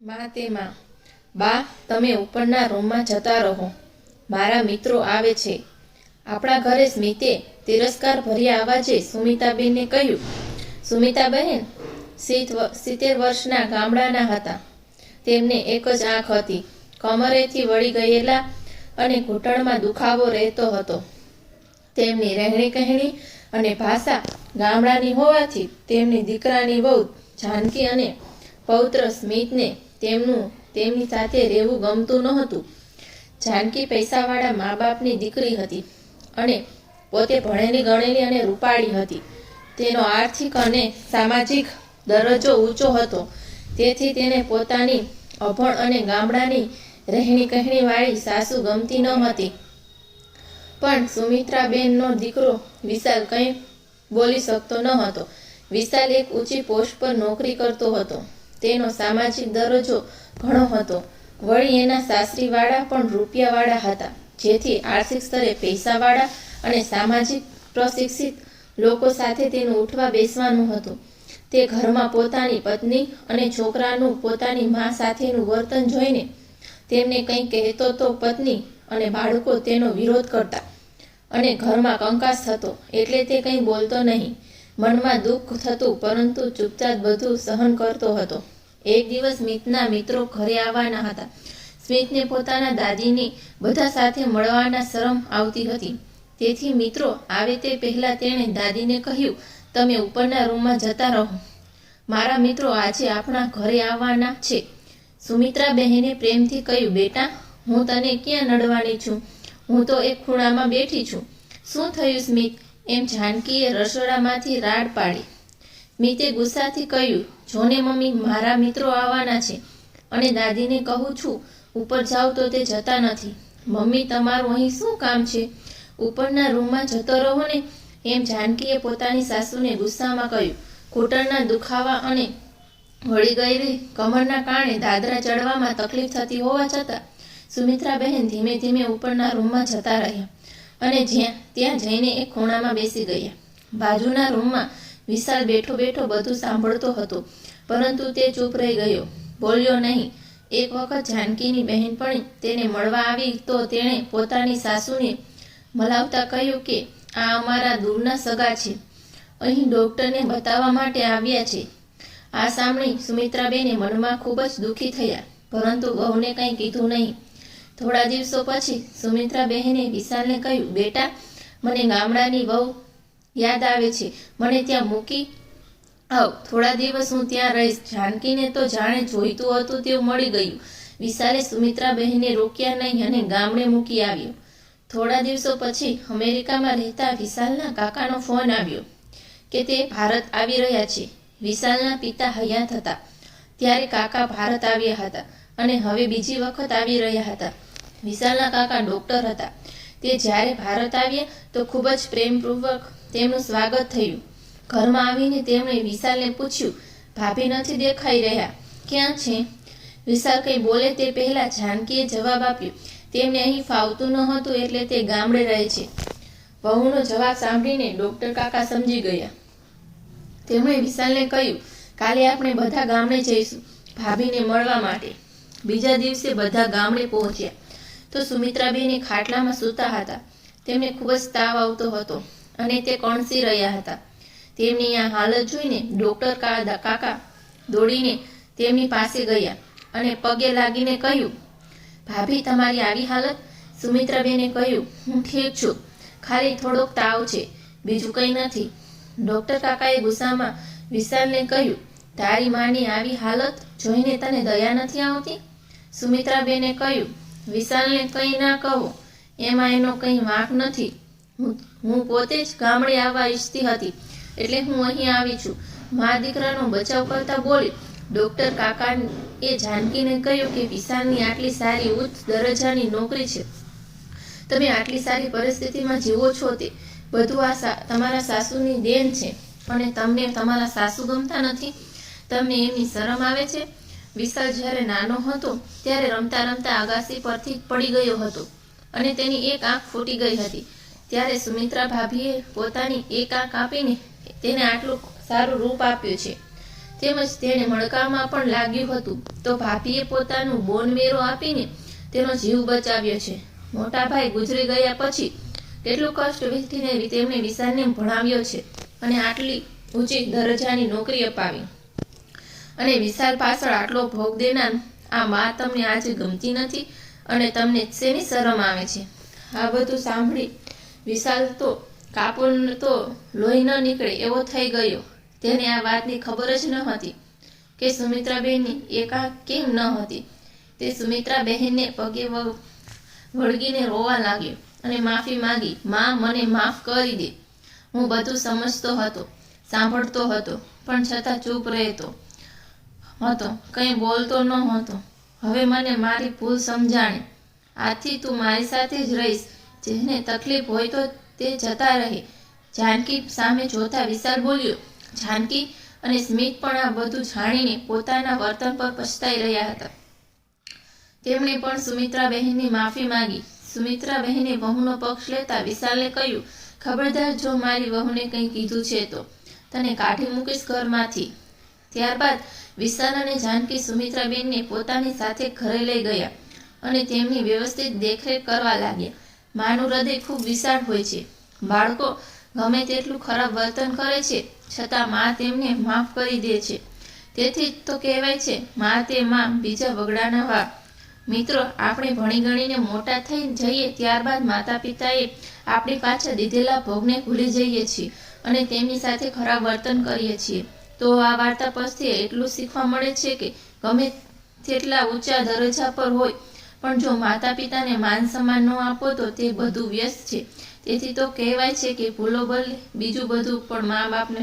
માં તે માં, બા તમે ઉપરના રૂમમાં જતા રહો, મારા મિત્રો આવે છે. આપણા ઘરે સ્મિતે તિરસ્કાર ભર્યા અવાજે સુમિતાબેનને કહ્યું. સુમિતાબહેન 70 વર્ષના ગામડાના હતા. તેમને એક જ આંખ હતી, કમરેથી વળી ગયેલા અને ઘૂંટણમાં દુખાવો રહેતો હતો. તેમની રહેણી કહેણી અને ભાષા ગામડાની હોવાથી તેમની દીકરાની વહુ જાનકી અને પૌત્ર સ્મિતને તેમની સાથે રહેવું ગમતું નહોતું. જાનકી પૈસાવાળા મા બાપની દીકરી હતી અને પોતે ભણેલી ગણેલી અને રૂપાળી હતી. તેનો આર્થિક અને સામાજિક દરજ્જો ઊંચો હતો, તેથી તેને પોતાની અભણ અને ગામડાની રહેણી કહેણીવાળી સાસુ ગમતી ન હતી. પણ સુમિત્રાબેનનો દીકરો વિશાલ કંઈ બોલી શકતો ન હતો. વિશાલ એક ઊંચી પોસ્ટ પર નોકરી કરતો હતો. તેનો સામાજિક દરજ્જો ઘણો હતો. વળી એના સાસરીવાળા પણ રૂપિયાવાળા હતા, જેથી આર્થિક સ્તરે પૈસાવાળા અને સામાજિક પ્રશિક્ષિત લોકો સાથે તેનું ઉઠવા બેસવાનું હતું. તે ઘરમાં પોતાની પત્ની અને છોકરાનું પોતાની મા સાથેનું વર્તન જોઈને તેમને કંઈ કહેતો તો પત્ની અને બાળકો તેનો વિરોધ કરતા અને ઘરમાં કંકાસ થતો, એટલે તે કંઈ બોલતો નહીં. મનમાં દુઃખ થતું, પરંતુ ચૂપચાપ બધું સહન કરતો હતો. એક દિવસ સ્મિતના મિત્રો ઘરે આવવાના હતા. સ્મિતને પોતાના દાદીની બધા સાથે મળવાના શરમ આવતી હતી, તેથી મિત્રો આવે તે પહેલાં તેણે દાદીને કહ્યું, તમે ઉપરના રૂમમાં જતા રહો, મારા મિત્રો આજે આપણા ઘરે આવવાના છે. સુમિત્રાબહેને પ્રેમથી કહ્યું, બેટા હું તને ક્યાં નડવાની છું, હું તો એક ખૂણામાં બેઠી છું. શું થયું સ્મિત? એમ જાનકીએ રસોડામાંથી રાડ પાડી. સ્મિતે ગુસ્સાથી કહ્યું, જોને મમ્મી, મારા મિત્રો આવવાના છે અને દાદીને કહું છું ઉપર જાવ તો તે જતા નથી. મમ્મી તમારું અહીં શું કામ છે? ઉપરના રૂમમાં જતો રહો ને. એમ જાનકીએ પોતાની સાસુને ગુસ્સામાં કહ્યું. ઘૂંટણના દુખાવા અને વળી ગયેલી કમરના કારણે દાદરા ચડવામાં તકલીફ થતી હોવા છતાં સુમિત્રાબહેન ધીમે ધીમે ઉપરના રૂમમાં જતા રહ્યા અને ત્યાં જઈને એક ખૂણામાં બેસી ગયા. બાજુના રૂમમાં વિશાલ બેઠો બેઠો બધું સાંભળતો હતો, પરંતુ તે ચૂપ રહી ગયો, બોલ્યો નહીં. એક વખત જાનકીની બહેનપણી તેને મળવા આવી તો તેણે પોતાની સાસુને મલાવતા કહ્યું કે આ અમારા દૂરના સગા છે, અહીં ડૉક્ટરને બતાવવા માટે આવ્યા છે. આ સાંભળી સુમિત્રાબેને મનમાં ખૂબ જ દુઃખી થયા, પરંતુ વહુને કંઈ કીધું નહીં. થોડા દિવસો પછી સુમિત્રાબહેને વિશાલને કહ્યું, બેટા મને ગામડાની વહુ યાદ આવે છે, મને ત્યાં મૂકી આવ. થોડા દિવસ હું ત્યાં રહીશ. જાનકીને તો જાણે જોઈતું હતું તેવું મળી ગયું. વિશાલે સુમિત્રાબહેનને રોક્યા નહીં અને ગામડે મૂકી આવ્યો. થોડા દિવસો પછી અમેરિકામાં રહેતા વિશાલના કાકાનો ફોન આવ્યો કે તે ભારત આવી રહ્યા છે. વિશાલના પિતા હયાત હતા ત્યારે કાકા ભારત આવ્યા હતા અને હવે બીજી વખત આવી રહ્યા હતા. વિશાલના કાકા ડૉક્ટર હતા. તે જ્યારે ભારત આવ્યા તો ખૂબ જ પ્રેમપૂર્વક તેમનું સ્વાગત થયું. ઘરમાં આવીને તેમણે વિશાલને પૂછ્યું, ભાભી નથી દેખાઈ રહ્યા, ક્યાં છે? વિશાલ કંઈ બોલે તે પહેલાં જાનકીએ જવાબ આપ્યો, તેમને અહીં ફાવતું નહોતું એટલે તે ગામડે રહે છે. વહુનો જવાબ સાંભળીને ડૉક્ટર કાકા સમજી ગયા. તેમણે વિશાલને કહ્યું, કાલે આપણે બધા ગામડે જઈશું ભાભીને મળવા માટે. બીજા દિવસે બધા ગામડે પહોંચ્યા તો સુમિત્રાબેને ખાટલામાં સૂતા હતા. તેમને ખૂબ જ તાવ આવતો હતો અને તે કણસી રહ્યા હતા. તેમની આ હાલત જોઈને ડૉક્ટર કાકા દોડીને તેમની પાસે ગયા અને પગે લાગીને કહ્યું, ભાભી તમારી આવી હાલત? સુમિત્રાબેને કહ્યું, હું ઠીક છું, ખાલી થોડોક તાવ છે, બીજું કંઈ નથી. ડૉક્ટર કાકાએ ગુસ્સામાં વિશાલને કહ્યું, તારી માની આવી હાલત જોઈને તને દયા નથી આવતી? સુમિત્રાબેને કહ્યું, વિશાલને કંઈ ના કહો, એમાં એનો કંઈ વાંક નથી. હું પોતે જ ગામડે આવવા ઈચ્છતી હતી એટલે હું અહીં આવી છું. મા દીકરાનો બચાવ કરતા બોલી. ડૉક્ટર કાકાએ જાનકીને કહ્યું કે વિશાલની આટલી સારી ઉચ્ચ દરજ્જાની નોકરી છે, તમે આટલી સારી પરિસ્થિતિમાં જીવો છો, તે બધું આ તમારા સાસુની દેન છે અને તમને તમારા સાસુ ગમતા નથી? તમને એમની શરમ આવે છે? વિશાલ જ્યારે નાનો હતો ત્યારે રમતા રમતા અગાસી પરથી પડી ગયો હતો અને તેની એક આંખ ફૂટી ગઈ હતી. ત્યારે સુમિત્રા ભાભીએ પોતાની એક આંખ આપીને તેને આટલું સારું રૂપ આપ્યું છે. તેમજ તેને મણકામાં પણ લાગ્યું હતું, તો ભાભીએ પોતાનું બોનમેરો આપીને તેનો જીવ બચાવ્યો છે. મોટા ભાઈ ગુજરી ગયા પછી કેટલું કષ્ટ વેઠીને તેમણે વિશાલને ભણાવ્યો છે અને આટલી ઊંચી દરજાની નોકરી અપાવી. અને વિશાલ પાછળ આટલો ભોગ દેનાર આ માં તમને આજે ગમતી નથી અને તમને શેની શરમ આવે છે? આ બધું સાંભળી વિશાલ તો કાપડ તો લોહી ન નીકળે એવો થઈ ગયો. તેને આ વાતની ખબર જ ન હતી કે સુમિત્રાબેનની એકા કેમ ન હતી. તે સુમિત્રાબહેનને પગે વળગીને રોવા લાગ્યો અને માફી માંગી. માં, મને માફ કરી દે. હું બધું સમજતો હતો, સાંભળતો હતો, પણ છતાં ચૂપ રહેતો હતો, કંઈ બોલતો ન હતો. હવે મને મારી ભૂલ સમજાણી. આથી તું મારી સાથે જ રહીશ. જેને તકલીફ હોય તો તે જતા રહે. જાનકી સામે જોતા વિશાલ બોલ્યો. જાનકી અને સ્મિત પણ આ બધું જાણીને પોતાના વર્તન પર પછતાઈ રહ્યા હતા. તેમણે પણ સુમિત્રાબહેનની માફી માંગી. સુમિત્રાબહેને વહુનો પક્ષ લેતા વિશાલને કહ્યું, ખબરદાર, જો મારી વહુને કંઈ કીધું છે તો તને કાઢી મૂકીશ ઘરમાંથી. ત્યારબાદ વિશાલ અને જાનકી સુમિત્રાબેનને પોતાની સાથે ઘરે લઈ ગયા અને તેમની વ્યવસ્થિત દેખરેખ કરવા લાગ્યા. માનું હૃદય ખૂબ વિશાળ હોય છે. બાળકો ગમે તેટલું ખરાબ વર્તન કરે છે છતાં માં તેમને માફ કરી દે છે. તેથી તો કહેવાય છે, માં તે માં, બીજા વગડાના વા. મિત્રો, આપણે ભણી ગણીને મોટા થઈ જઈએ ત્યારબાદ માતા પિતાએ આપણી પાછળ દીધેલા ભોગને ભૂલી જઈએ છીએ અને તેમની સાથે ખરાબ વર્તન કરીએ છીએ. તો આ વાર્તા પરથી એટલું શીખવા મળે છે કે ગમે તેટલા ઊંચા દરજ્જા પર હોય પણ જો માતા પિતાને માન સન્માન ન આપો તો તે બધું વ્યસ્ત છે. તેથી તો કહેવાય છે કે ભૂલો ભલે બીજું બધું, પણ મા બાપને